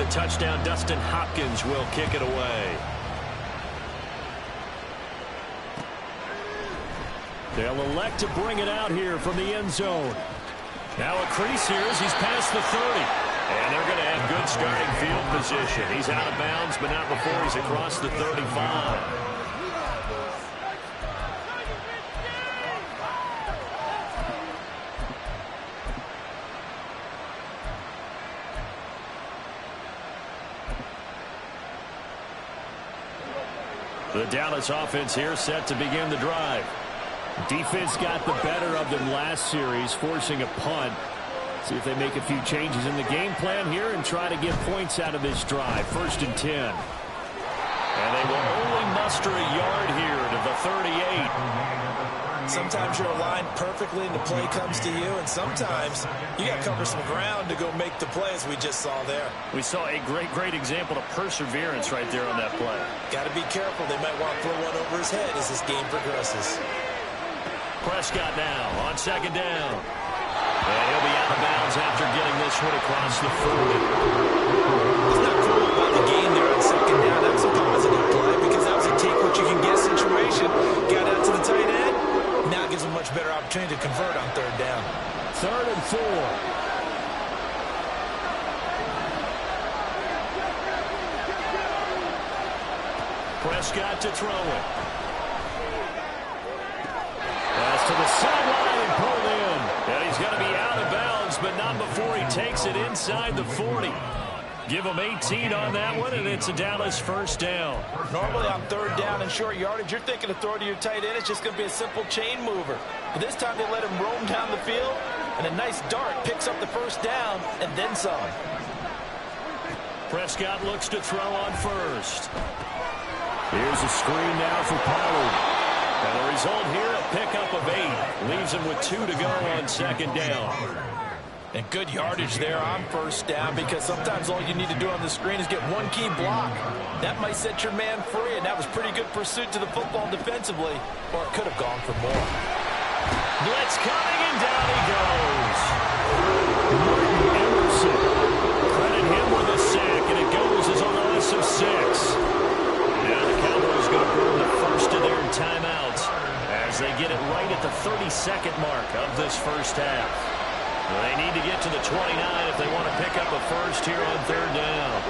the touchdown. Dustin Hopkins will kick it away. They'll elect to bring it out here from the end zone. Now a crease here as he's past the 30. And they're going to have good starting field position. He's out of bounds, but not before he's across the 35. The Dallas offense here set to begin the drive. Defense got the better of them last series, forcing a punt. See if they make a few changes in the game plan here and try to get points out of this drive. 1st and 10. And they will only muster a yard here to the 38. Sometimes you're aligned perfectly and the play comes to you, and sometimes you got to cover some ground to go make the play, as we just saw there. We saw a great example of perseverance right there on that play. Got to be careful. They might want to throw one over his head as this game progresses. Prescott now on 2nd down. And he'll be out of bounds after getting this one across the 40. It's not cool about the game there on 2nd down. That was a positive play because that was a take-what-you-can-get situation. Got out to the tight end. Now gives him a much better opportunity to convert on 3rd down. 3rd and 4. Prescott to throw it. Pass to the sideline and pulled in. And he's going to be out of bounds, but not before he takes it inside the 40. Give him 18 on that one, and it's a Dallas 1st down. Normally on 3rd down and short yardage, you're thinking of throw to your tight end. It's just going to be a simple chain mover. But this time they let him roam down the field, and a nice dart picks up the 1st down and then some. Prescott looks to throw on 1st. Here's a screen now for Pollard. And the result here, a pickup of 8. Leaves him with 2 to go on 2nd down. And good yardage there on 1st down, because sometimes all you need to do on the screen is get one key block. That might set your man free, and that was pretty good pursuit to the football defensively, or it could have gone for more. Blitz coming, and down he goes. Martin Emerson. Credit him with a sack, and it goes as a loss of 6. Now the Cowboys going to burn the first of their timeouts as they get it right at the 32nd mark of this 1st half. They need to get to the 29 if they want to pick up a first here on 3rd down.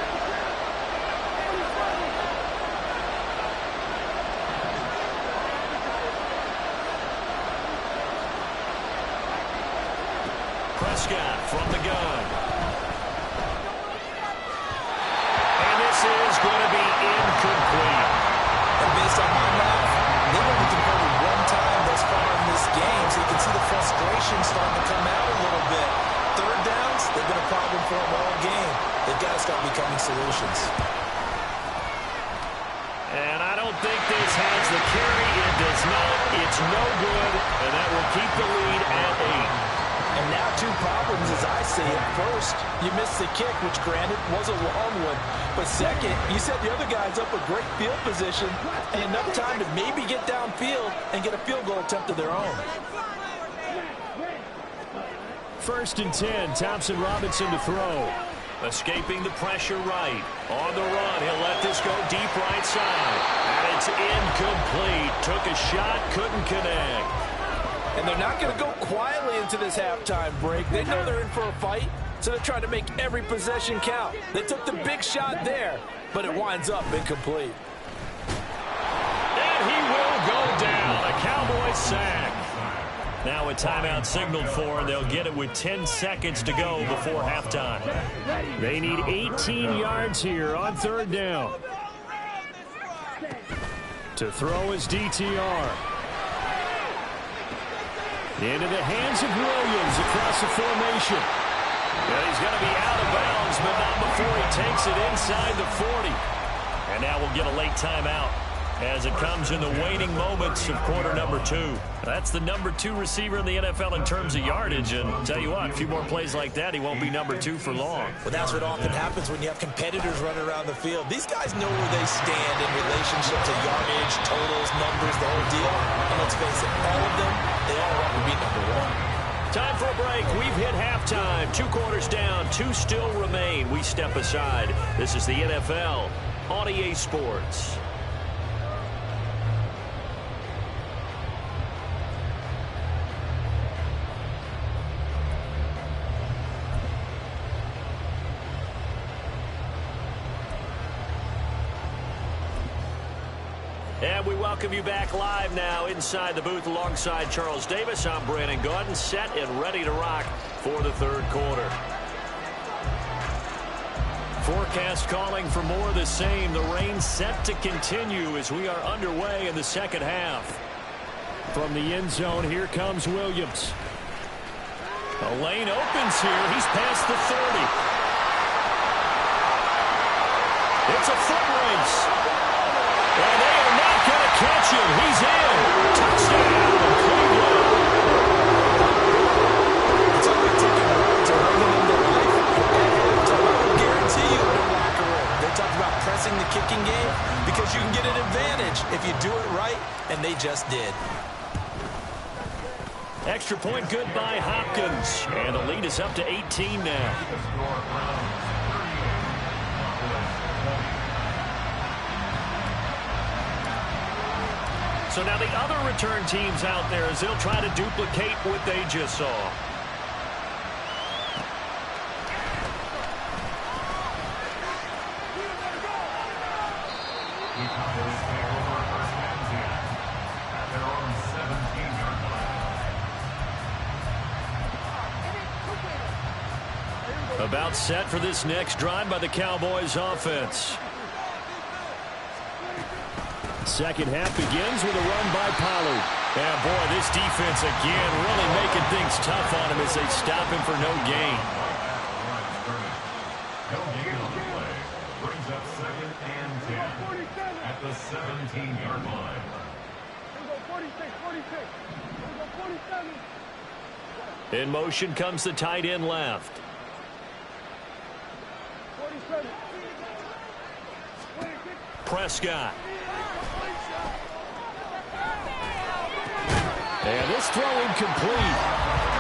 Prescott from the gun. And this is going to be incomplete. And based on my math, they've only converted one time thus far in this game, so you can see the frustration starting to come out a little bit. 3rd downs, they've been a problem for them all game. They've got to start becoming solutions. And I don't think this has the carry. It does not. It's no good, and that will keep the lead at 8. And now 2 problems as I see it. First, you missed the kick, which granted was a long one. But second, you set the other guys up a great field position and enough time to maybe get downfield and get a field goal attempt of their own. 1st and 10, Thompson Robinson to throw. Escaping the pressure right. On the run, he'll let this go deep right side. And it's incomplete. Took a shot, couldn't connect. And they're not going to go quietly into this halftime break. They know they're in for a fight, so they're trying to make every possession count. They took the big shot there, but it winds up incomplete. And he will go down. A Cowboys sack. Now a timeout signaled for, and they'll get it with 10 seconds to go before halftime. They need 18 yards here on 3rd down. To throw is DTR. Into the hands of Williams across the formation. And he's going to be out of bounds, but not before he takes it inside the 40. And now we'll get a late timeout as it comes in the waning moments of quarter number 2. That's the number 2 receiver in the NFL in terms of yardage. And tell you what, a few more plays like that, he won't be number 2 for long. Well, that's what often happens when you have competitors running around the field. These guys know where they stand in relationship to yardage, totals, numbers, the whole deal. And let's face it, all of them, they all want to be number 1. Time for a break. We've hit halftime. 2 quarters down. 2 still remain. We step aside. This is the NFL on EA Sports. And we welcome you back live now inside the booth alongside Charles Davis. I'm Brandon Gaudin, set and ready to rock for the third quarter. Forecast calling for more of the same. The rain set to continue as we are underway in the second half. From the end zone, here comes Williams. A lane opens here. He's past the 30. It's a foot race. And they are not going to catch him. He's in. Touchdown, Cleveland. It's only taking words to bring them to life. Talk about what guarantee you in a locker room. They talk about pressing the kicking game because you can get an advantage if you do it right, and they just did. Extra point good by Hopkins. And the lead is up to 18 now. So now the other return teams out there as they'll try to duplicate what they just saw. About set for this next drive by the Cowboys offense. Second half begins with a run by Pollard. And boy, this defense again really making things tough on him as they stop him for no gain. No gain on the play. Brings up 2nd and 10 at the 17-yard line. In motion comes the tight end left. Prescott. And this throw incomplete.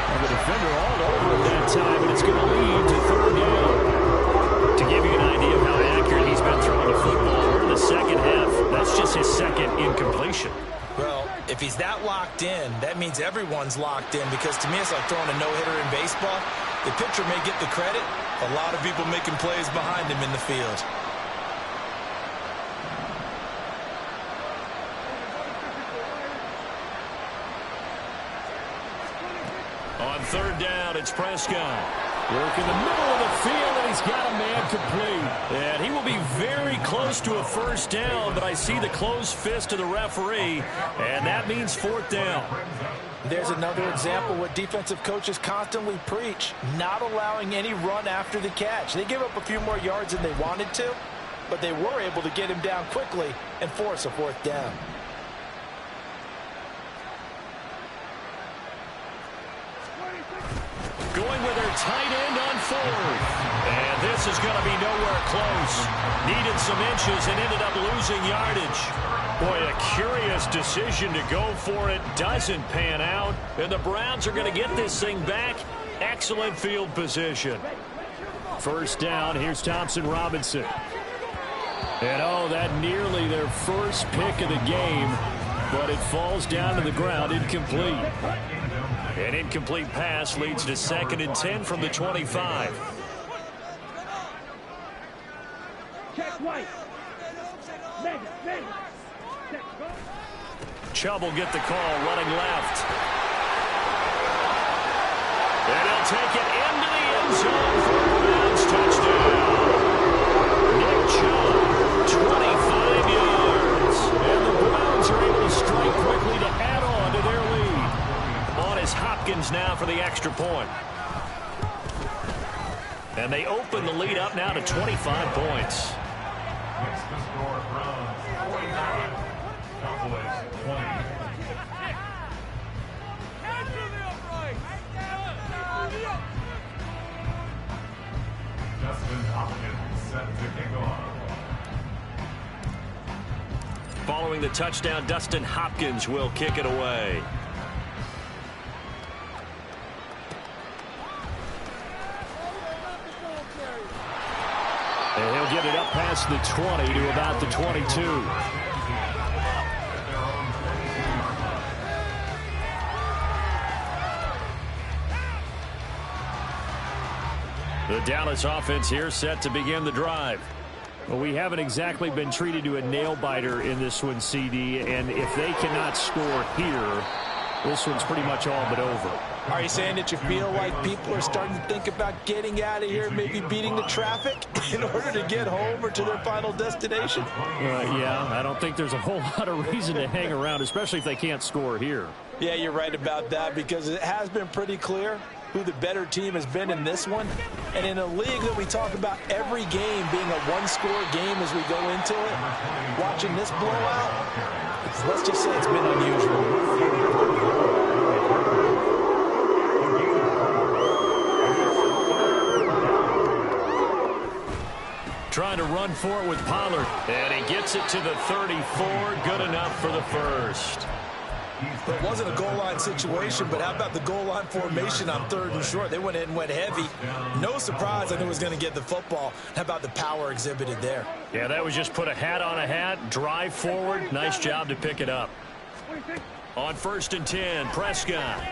And the defender all over it that time, and it's going to lead to 3rd down. To give you an idea of how accurate he's been throwing the football, we're in the second half. That's just his 2nd incompletion. Well, if he's that locked in, that means everyone's locked in because to me it's like throwing a no-hitter in baseball. The pitcher may get the credit. A lot of people making plays behind him in the field. On 3rd down, it's Prescott. Work in the middle of the field, and he's got a man complete. And he will be very close to a 1st down, but I see the closed fist of the referee, and that means 4th down. There's another example what defensive coaches constantly preach, not allowing any run after the catch. They gave up a few more yards than they wanted to, but they were able to get him down quickly and force a 4th down. Going with her tight end on 4th. And this is going to be nowhere close. Needed some inches and ended up losing yardage. Boy, a curious decision to go for it. Doesn't pan out. And the Browns are going to get this thing back. Excellent field position. 1st down. Here's Thompson Robinson. And oh, that nearly their first pick of the game. But it falls down to the ground, incomplete. An incomplete pass leads to 2nd and 10 from the 25. Chubb will get the call, running left. And he'll take it into the end zone for a Browns touchdown. Nick Chubb, 25 yards. And the Browns are able to strike quickly to add on to their lead. On is Hopkins now for the extra point. And they open the lead up now to 25 points. Next to score, Browns 49, Cowboys 20. Justin Hopkins set to kick off. Following the touchdown, Dustin Hopkins will kick it away. And he'll get it up past the 20 to about the 22. The Dallas offense here set to begin the drive. Well, we haven't exactly been treated to a nail-biter in this one, CD, and if they cannot score here, this one's pretty much all but over. Are you saying that you feel like people are starting to think about getting out of here, maybe beating the traffic in order to get home or to their final destination? Yeah, I don't think there's a whole lot of reason to hang around, especially if they can't score here. Yeah, you're right about that, because it has been pretty clear who the better team has been in this one. And in a league that we talk about every game being a one-score game as we go into it, watching this blowout, let's just say it's been unusual. Trying to run for it with Pollard. And he gets it to the 34. Good enough for the first. It wasn't a goal line situation, but how about the goal line formation on 3rd and short? They went in and went heavy. No surprise I knew he was going to get the football. How about the power exhibited there? Yeah, that was just put a hat on a hat, drive forward. Nice job to pick it up. On 1st and 10, Prescott.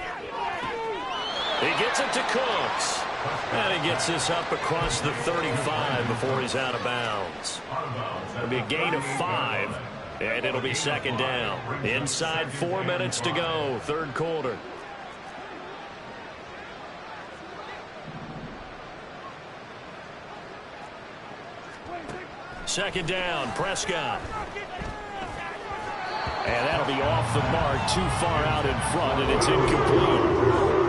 He gets it to Cooks. And he gets this up across the 35 before he's out of bounds. It'll be a gain of 5. And it'll be 2nd down. Inside 4 minutes to go, 3rd quarter. Second down, Prescott. And that'll be off the mark, too far out in front, and it's incomplete.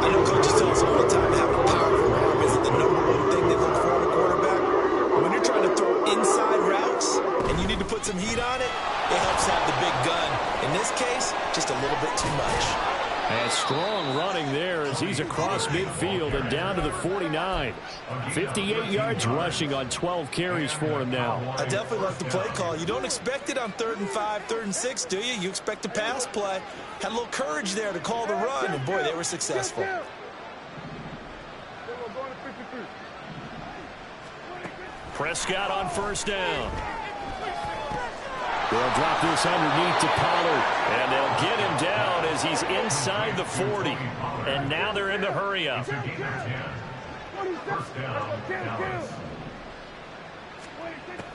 I know coaches tell us all the time having a powerful arm isn't the #1 thing they look for in a quarterback. When you're trying to throw inside routes and you need to put some heat on it, it helps have the big gun. In this case, just a little bit too much. And strong running there as he's across midfield and down to the 49. 58 yards rushing on 12 carries for him now. I definitely like the play call. You don't expect it on 3rd and 5, 3rd and 6, do you? You expect a pass play. Had a little courage there to call the run, and boy, they were successful. Prescott on 1st down. They'll drop this underneath to Pollard, and they'll get him down as he's inside the 40. And now they're in the hurry-up.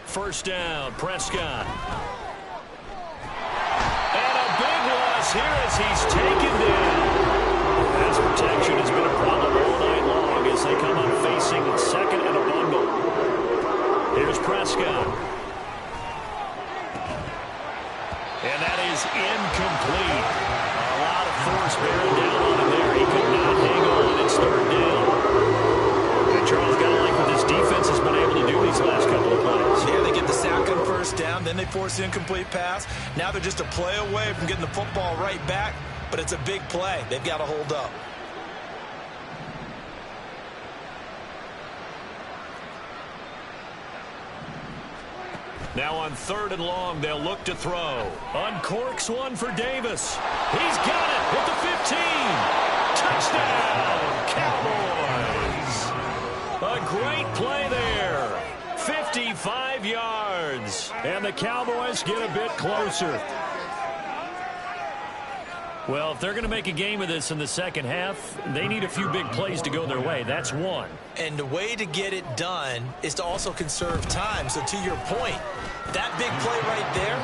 First down, Prescott. And a big loss here as he's taken down. Pass protection has been a problem all night long as they come up facing 2nd and a bundle. Here's Prescott. And that is incomplete. A lot of force bearing down on him there. He could not hang on. It's 3rd down. And Charles, got to like what this defense has been able to do these last couple of plays. Yeah, they get the sack on 1st down, then they force the incomplete pass. Now they're just a play away from getting the football right back, but it's a big play. They've got to hold up. Now on 3rd and long, they'll look to throw. Uncorks one for Davis. He's got it at the 15. Touchdown, Cowboys. A great play there. 55 yards. And the Cowboys get a bit closer. Well, if they're going to make a game of this in the 2nd half, they need a few big plays to go their way. That's one. And the way to get it done is to also conserve time. So to your point, that big play right there,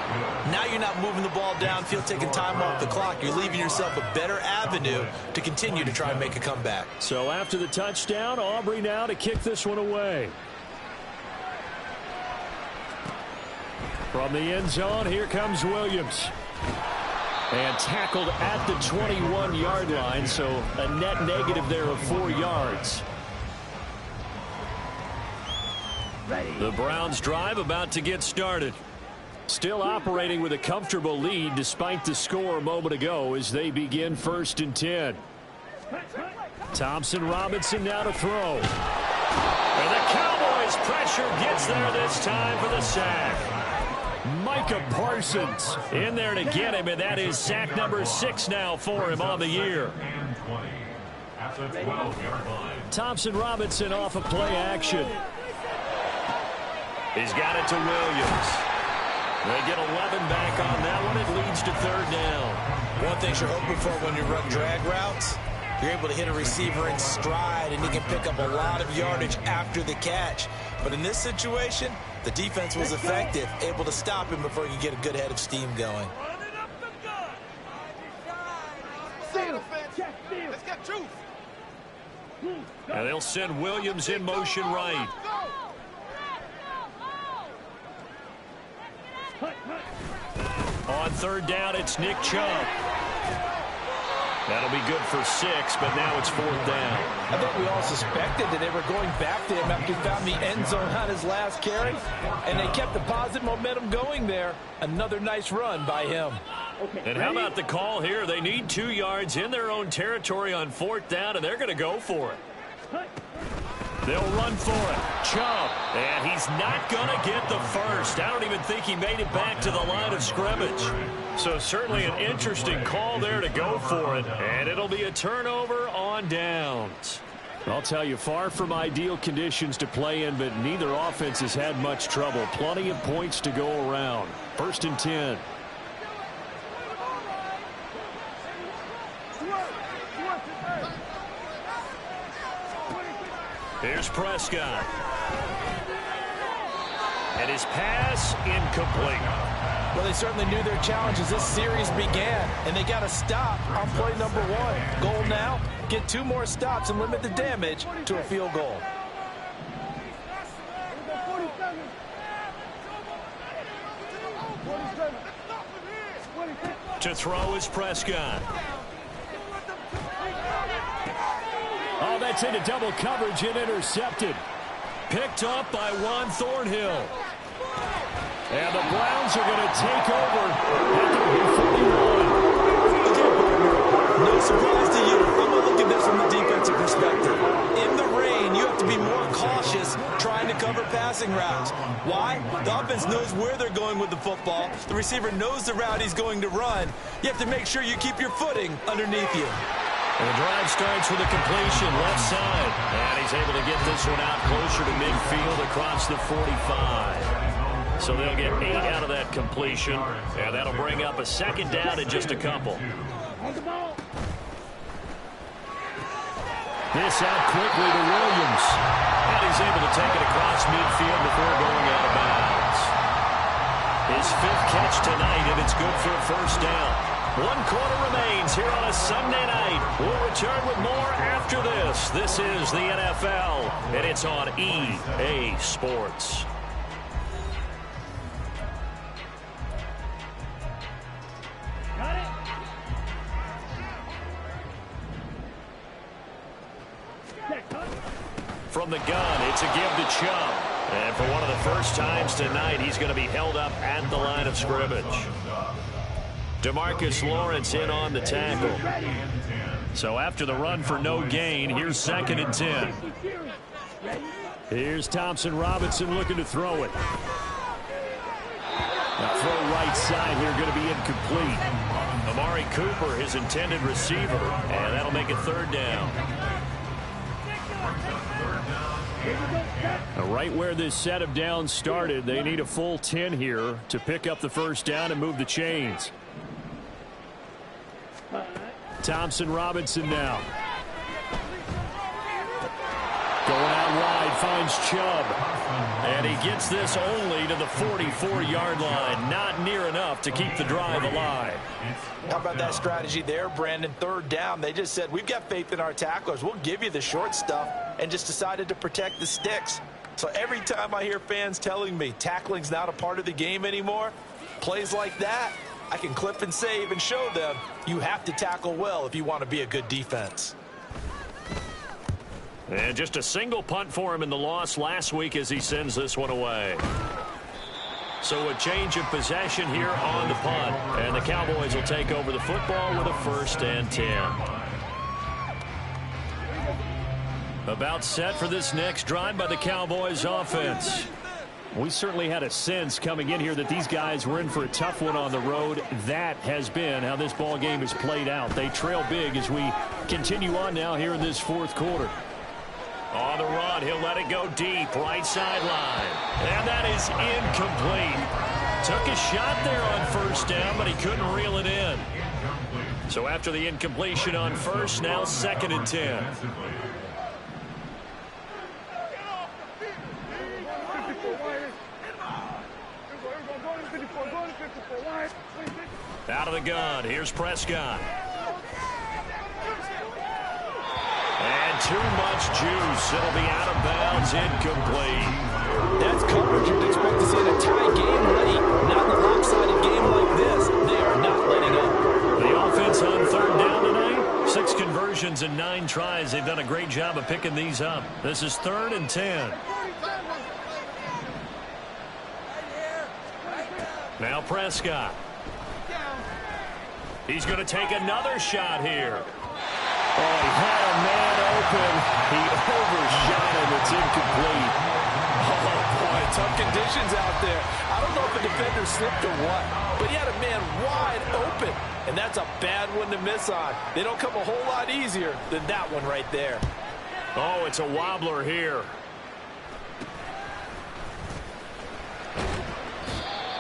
now you're not moving the ball downfield, taking time off the clock. You're leaving yourself a better avenue to continue to try and make a comeback. So after the touchdown, Aubrey now to kick this one away. From the end zone, here comes Williams. And tackled at the 21-yard line, so a net negative there of 4 yards. The Browns drive about to get started. Still operating with a comfortable lead despite the score a moment ago as they begin 1st and 10. Thompson Robinson now to throw. And the Cowboys pressure gets there this time for the sack. Micah Parsons in there to get him, and that is sack number 6 now for him on the year. Thompson Robinson off of play action. He's got it to Williams. They get 11 back on that one. It leads to third down. One thing you're hoping for when you run drag routes, you're able to hit a receiver in stride, and he can pick up a lot of yardage after the catch. But in this situation, the defense was effective, able to stop him before he could get a good head of steam going. Let's get juice. And they'll send Williams in motion right. On third down, it's Nick Chubb. That'll be good for 6, but now it's fourth down. I think we all suspected that they were going back to him after he found the end zone on his last carry, and they kept the positive momentum going there. Another nice run by him. And how about the call here? They need 2 yards in their own territory on fourth down, and they're going to go for it. They'll run for it. Chubb. And he's not going to get the first. I don't even think he made it back to the line of scrimmage. So certainly an interesting call there to go for it. And it'll be a turnover on downs. I'll tell you, far from ideal conditions to play in, but neither offense has had much trouble. Plenty of points to go around. 1st and 10. Here's Prescott. And his pass incomplete. Well, they certainly knew their challenge as this series began, and they got to stop on play number 1. Goal now, get 2 more stops and limit the damage to a field goal. To throw is Prescott. Oh, that's into double coverage and intercepted. Picked up by Juan Thornhill. And the Browns are going to take over at the 41. No surprise to you. I'm going to look at this from the defensive perspective. In the rain, you have to be more cautious trying to cover passing routes. Why? The offense knows where they're going with the football. The receiver knows the route he's going to run. You have to make sure you keep your footing underneath you. And the drive starts with a completion left side. And he's able to get this one out closer to midfield across the 45. So they'll get 8 out of that completion. And that'll bring up a second down in just a couple. This out quickly to Williams. And he's able to take it across midfield before going out of bounds. His 5th catch tonight, and it's good for a first down. 1 quarter remains here on a Sunday night. We'll return with more after this. This is the NFL, and it's on EA Sports. From the gun, it's a give to Chubb. And for one of the first times tonight, he's going to be held up at the line of scrimmage. DeMarcus Lawrence in on the tackle. So after the run for no gain, here's 2nd and 10. Here's Thompson Robinson looking to throw it. The throw right side here going to be incomplete. Amari Cooper, his intended receiver, and that'll make it 3rd down. Right where this set of downs started, they need a full 10 here to pick up the first down and move the chains. Thompson Robinson now. Going out wide, finds Chubb. And he gets this only to the 44-yard line. Not near enough to keep the drive alive. How about that strategy there, Brandon? 3rd down. They just said, we've got faith in our tacklers. We'll give you the short stuff, and just decided to protect the sticks. So every time I hear fans telling me tackling's not a part of the game anymore, plays like that, I can clip and save and show them you have to tackle well if you want to be a good defense. And just a single punt for him in the loss last week as he sends this one away. So a change of possession here on the punt. And the Cowboys will take over the football with a 1st and 10. About set for this next drive by the Cowboys offense. We certainly had a sense coming in here that these guys were in for a tough one on the road. That has been how this ball game has played out. They trail big as we continue on now here in this 4th quarter. On the run, he'll let it go deep, right sideline. And that is incomplete. Took a shot there on first down, but he couldn't reel it in. So after the incompletion on first, now 2nd and 10. Out of the gun, here's Prescott. And too much juice. It'll be out of bounds, incomplete. That's coverage you'd expect to see in a tie game late. Not in a lopsided game like this. They are not letting up. The offense on 3rd down tonight. 6 conversions and 9 tries. They've done a great job of picking these up. This is 3rd and 10. Now Prescott. He's going to take another shot here. Oh, he had a man open. He overshot him. It's incomplete. Oh, boy, tough conditions out there. I don't know if the defender slipped or what, but he had a man wide open, and that's a bad one to miss on. They don't come a whole lot easier than that one right there. Oh, it's a wobbler here.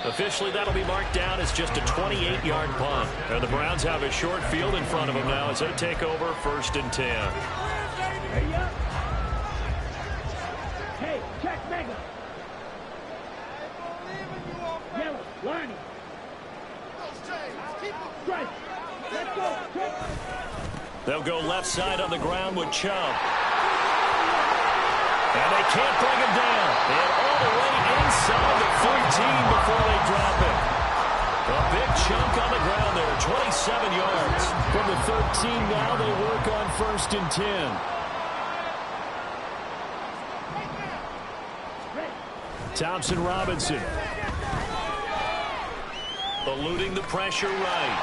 Officially, that'll be marked down as just a 28-yard punt. And the Browns have a short field in front of them now as they take over 1st and 10. Hey, check Mega. Yellow, Lonnie. Strike. Let's go. They'll go left side on the ground with Chubb. And they can't bring him down. And all the way inside the 14 before they drop him. A big chunk on the ground there, 27 yards. From the 13 now, they work on 1st and 10. Thompson Robinson. Eluding the pressure right.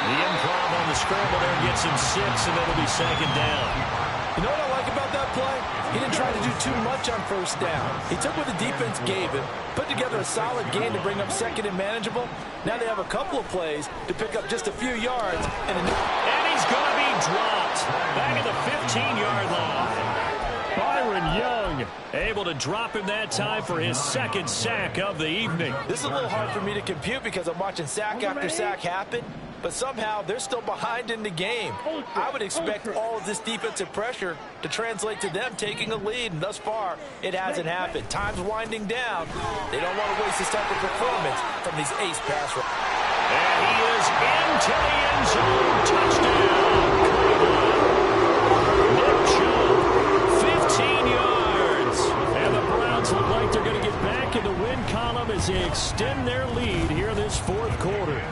The improv on the scramble there gets him 6, and it'll be 2nd down. You know what I like about that play? He didn't try to do too much on 1st down. He took what the defense gave him, put together a solid game to bring up 2nd and manageable. Now they have a couple of plays to pick up just a few yards. And he's going to be dropped back at the 15-yard line. Byron Young able to drop him that time for his 2nd sack of the evening. This is a little hard for me to compute because I'm watching sack after sack happen. But somehow they're still behind in the game. I would expect all of this defensive pressure to translate to them taking a lead, and thus far, it hasn't happened. Time's winding down. They don't want to waste this type of performance from these ace pass rushers. And he is into the end zone. Touchdown. Nick Chubb, 15 yards. And the Browns look like they're going to get back in the win column as they extend their lead here this 4th quarter.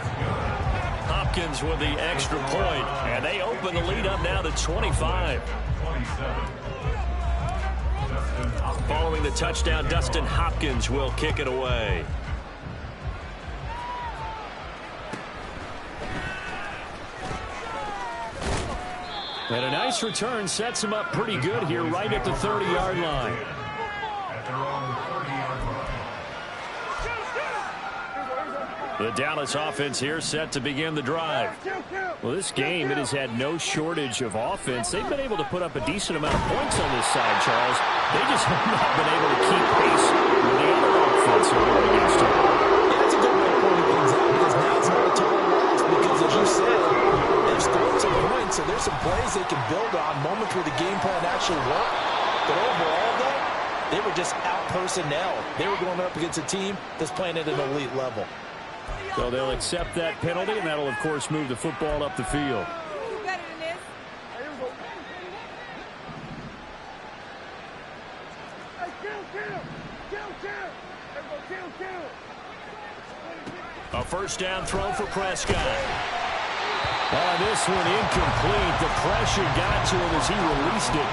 Hopkins with the extra point, and they open the lead up now to 25. Following the touchdown, Dustin Hopkins will kick it away. And a nice return sets him up pretty good here right at the 30-yard line. The Dallas offense here set to begin the drive. Well, this game, it has had no shortage of offense. They've been able to put up a decent amount of points on this side, Charles. They just have not been able to keep pace with the other offense they're going against them. Yeah, that's a good way of pointing things out because now it's not a total loss because, as you said, they've scored some points, so there's some plays they can build on, moments where the game plan actually worked. But overall, though, they were just out-personnel. They were going up against a team that's playing at an elite level. So they'll accept that penalty, and that'll, of course, move the football up the field. A 1st down throw for Prescott. This one incomplete. The pressure got to him as he released it.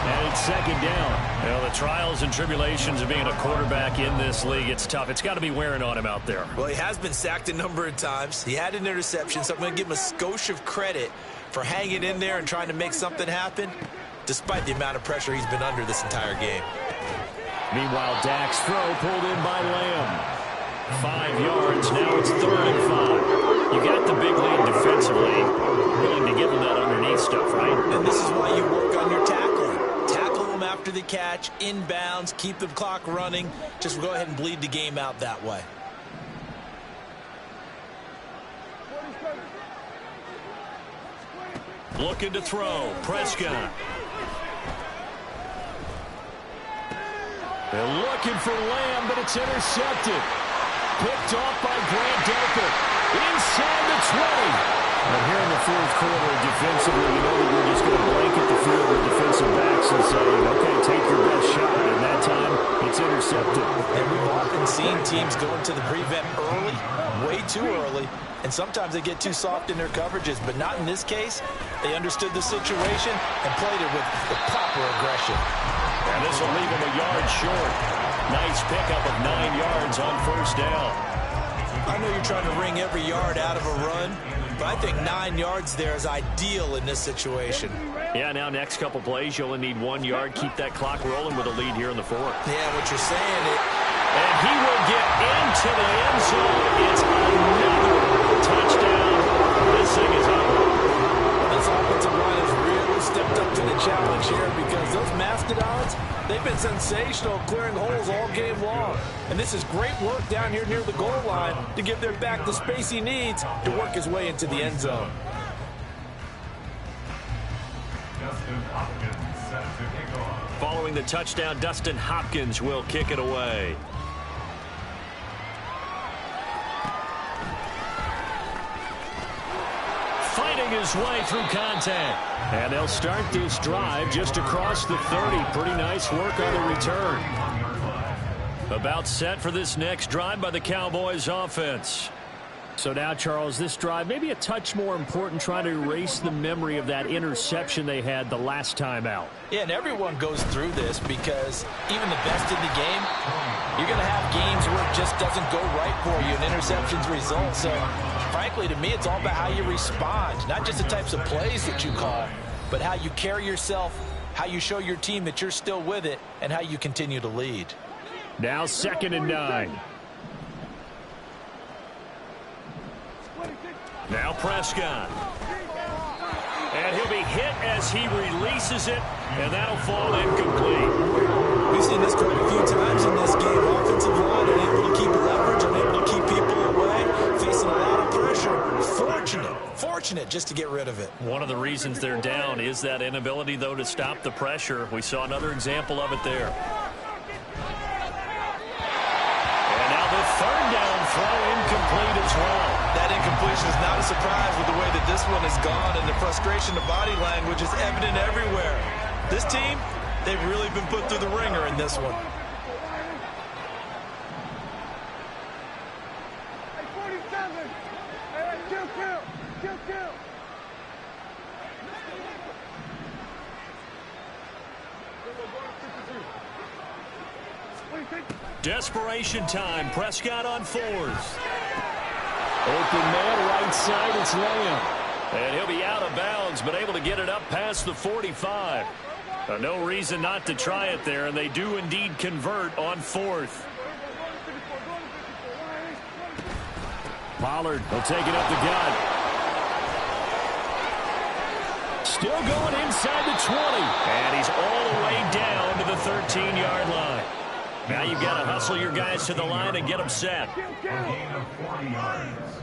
And it's 2nd down. Well, the trials and tribulations of being a quarterback in this league, it's tough. It's got to be wearing on him out there. Well, he has been sacked a number of times. He had an interception, so I'm going to give him a skosh of credit for hanging in there and trying to make something happen, despite the amount of pressure he's been under this entire game. Meanwhile, Dak's throw pulled in by Lamb. 5 yards. Now it's 3rd and 5. You got the big lead defensively. Willing to give them that underneath stuff, right? And this is why you work on your tackling. Tackle them after the catch, inbounds, keep the clock running. Just go ahead and bleed the game out that way. Looking to throw. Prescott. They're looking for Lamb, but it's intercepted. Picked off by Grant Delpit. Inside the 20. And here in the fourth quarter, defensively, you know that you're just going to blanket the field with defensive backs and say, okay, take your best shot. And that time, it's intercepted. And we've often seen teams go into the prevent early, way too early, and sometimes they get too soft in their coverages, but not in this case. They understood the situation and played it with the proper aggression. And this will leave them a yard short. Nice pickup of 9 yards on first down. I know you're trying to wring every yard out of a run, but I think 9 yards there is ideal in this situation. Yeah, now next couple plays, you only need 1 yard. Keep that clock rolling with a lead here in the fourth. Yeah, what you're saying is... And he will get into the end zone. It's another touchdown. This thing is over. This offensive line has really stepped up to the challenge here because those Mastodons, they've been sensational clearing holes all game long. And this is great work down here near the goal line to give their back the space he needs to work his way into the end zone. Following the touchdown, Dustin Hopkins will kick it away. Fighting his way through contact. And they'll start this drive just across the 30. Pretty nice work on the return. About set for this next drive by the Cowboys offense. So now, Charles, this drive maybe a touch more important, trying to erase the memory of that interception they had the last time out. Yeah, and everyone goes through this because even the best in the game, you're going to have games where it just doesn't go right for you and interceptions result. So, frankly, to me, it's all about how you respond, not just the types of plays that you call, but how you carry yourself, how you show your team that you're still with it, and how you continue to lead. Now 2nd and 9. Now Prescott. And he'll be hit as he releases it, and that'll fall incomplete. We've seen this quite a few times in this game. Offensive line unable to keep leverage, unable to keep people away, facing a lot of pressure. Fortunate just to get rid of it. One of the reasons they're down is that inability, though, to stop the pressure. We saw another example of it there. And now the 3rd down throw incomplete as well. That incompletion is not a surprise with the way that this one has gone, and the frustration, the body language is evident everywhere. This team, they've really been put through the ringer in this one. Desperation time. Prescott on 4th. Open man, right side, it's Lamb. And he'll be out of bounds, but able to get it up past the 45. No reason not to try it there, and they do indeed convert on 4th. Pollard will take it up the gut. Still going inside the 20. And he's all the way down to the 13-yard line. Now you've got to hustle your guys to the line and get them set. A gain of 40 yards.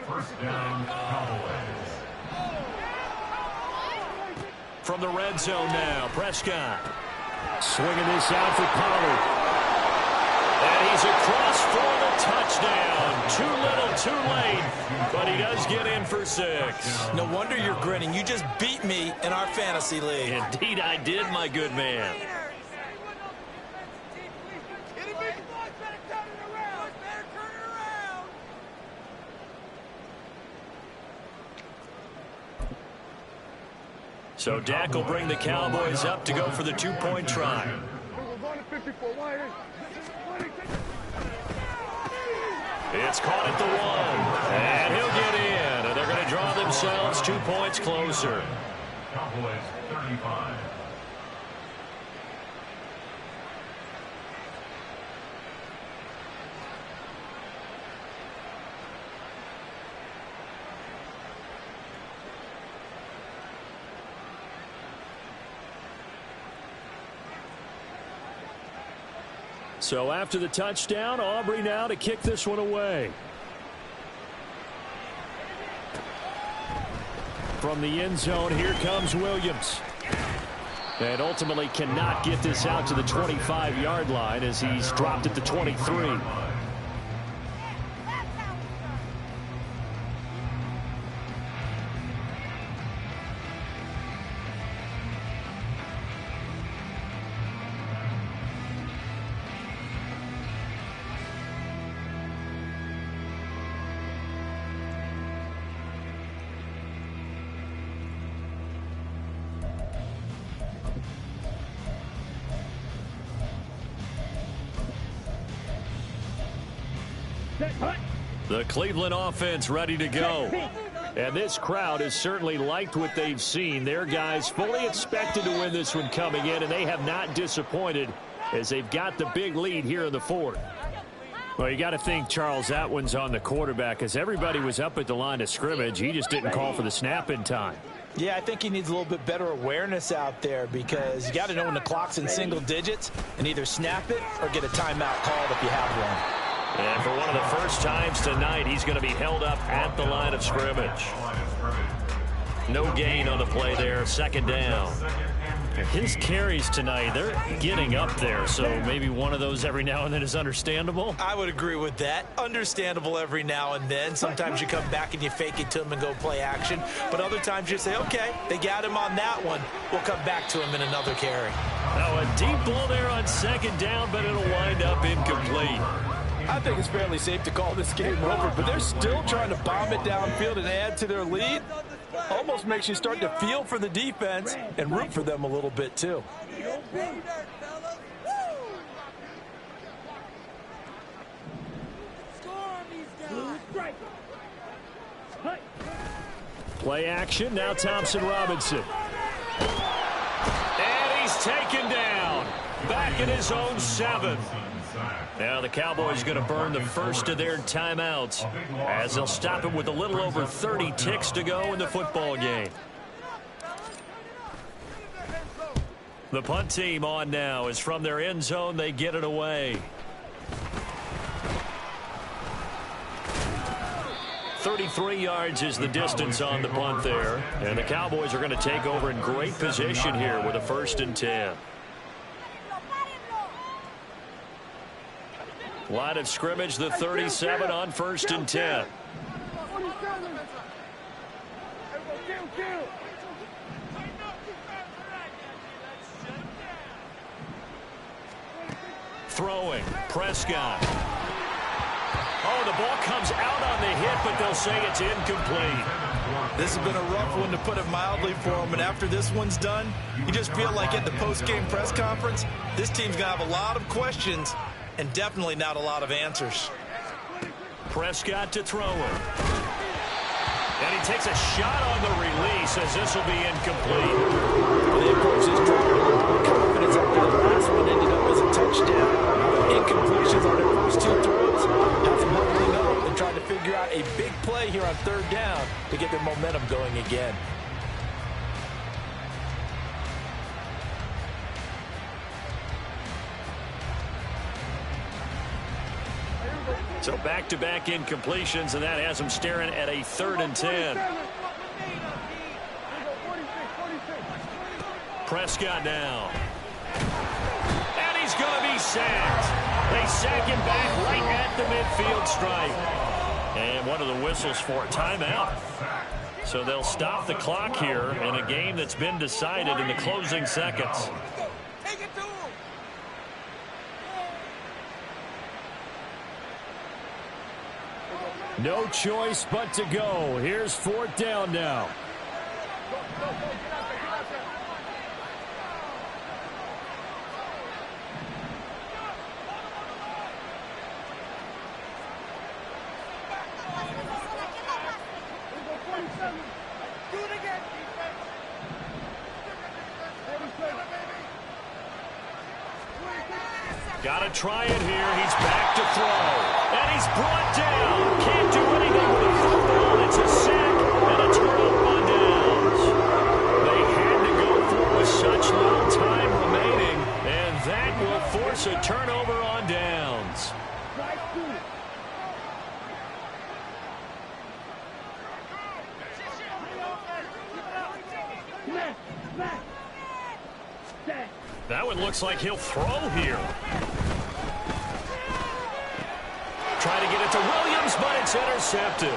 First down, Cowboys. From the red zone now, Prescott. Swinging this out for Pollard. And he's across for the touchdown. Too little, too late. But he does get in for 6. No wonder you're grinning. You just beat me in our fantasy league. Indeed I did, my good man. So Dak will bring the Cowboys up to go for the 2-point try. It's caught at the 1. And he'll get in. And they're going to draw themselves 2 points closer. Cowboys 35. So after the touchdown, Aubrey now to kick this one away. From the end zone, here comes Williams. And ultimately cannot get this out to the 25-yard line as he's dropped at the 23. The Cleveland offense ready to go. And this crowd has certainly liked what they've seen. Their guys fully expected to win this one coming in, and they have not disappointed as they've got the big lead here in the fourth. Well, you got to think, Charles, that one's on the quarterback as everybody was up at the line of scrimmage. He just didn't call for the snap in time. Yeah, I think he needs a little bit better awareness out there because you got to know when the clock's in single digits and either snap it or get a timeout called if you have one. And for one of the first times tonight, he's going to be held up at the line of scrimmage. No gain on the play there, second down. His carries tonight, they're getting up there, so maybe one of those every now and then is understandable. I would agree with that. Understandable every now and then. Sometimes you come back and you fake it to him and go play action. But other times you say, okay, they got him on that one. We'll come back to him in another carry. Now a deep ball there on second down, but it'll wind up incomplete. I think it's fairly safe to call this game over, but they're still trying to bomb it downfield and add to their lead. Almost makes you start to feel for the defense and root for them a little bit, too. Play action, now Thompson Robinson. And he's taken down. Back in his own 7. Now the Cowboys going to burn the first of their timeouts as they'll stop it with a little over 30 ticks to go in the football game. The punt team on now is from their end zone. They get it away. 33 yards is the distance on the punt there. And the Cowboys are going to take over in great position here with a 1st and 10. Line of scrimmage, the 37 on 1st and 10. Throwing, Prescott. Oh, the ball comes out on the hit, but they'll say it's incomplete. This has been a rough one, to put it mildly, for him. And after this one's done, you just feel like at the post-game press conference, this team's going to have a lot of questions and definitely not a lot of answers. Prescott to throw him. And he takes a shot on the release as this will be incomplete. They approach this drive with more confidence after the last one ended up as a touchdown. Incompletions on their first 2 throws have them huddling up and trying to figure out a big play here on 3rd down to get their momentum going again. So back-to-back incompletions, and that has them staring at a 3rd and 10. Prescott now. And he's going to be sacked. They sack him back right at the midfield stripe. And one of the whistles for a timeout. So they'll stop the clock here in a game that's been decided in the closing seconds. No choice but to go. Here's 4th down now. Got to try it here. He's back to throw. And he's brought down. Can't do anything with the football. It's a sack and a turnover on downs. They had to go for it with such little time remaining. And that will force a turnover on downs. Strike two. Smack, smack. Set. That one looks like he'll throw here. Try to get it to Williams, but it's intercepted.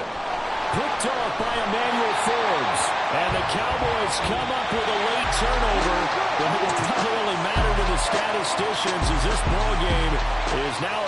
Picked off by Emmanuel Forbes. And the Cowboys come up with a late turnover. But it will probably only matter to the statisticians as this ball game is now